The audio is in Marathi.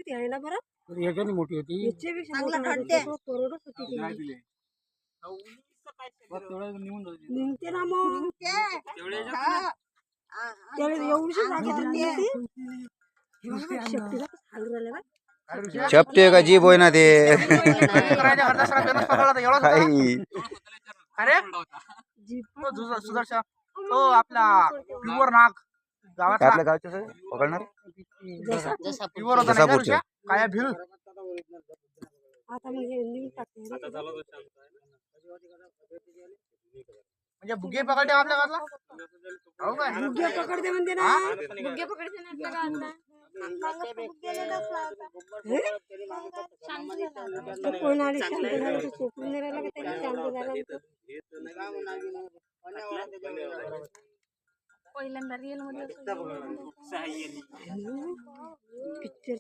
होती आहे ना बरं. याच्याने मोठी होती. याच्यापेक्षा मोठी करोडच होती ती. निघते ना मग त्याला एवढीशी जागा दिली ती. शेपटीला कसं खाली राहिलं बा. चपटे का जीभ होय ना ते अरे सुदर्शन तो आपला प्युअर नाग गावात आपल्या गावचे सगळे पकडणार प्युअर होता नाही का ऋषा? काय भिल आता मग हे लिहून टाकते ना. म्हणजे बुगे पकडते आपल्या गावातला हो काय बुग्या पकडते म्हणते ना. बुग्गे पकडते ना आपल्या गावातला. तो कोण आली शांत झाला तो सोपून नाही राहिला का त्याने शांत झाला तो. पहिल्यांदा रिअल मध्ये पिक्चर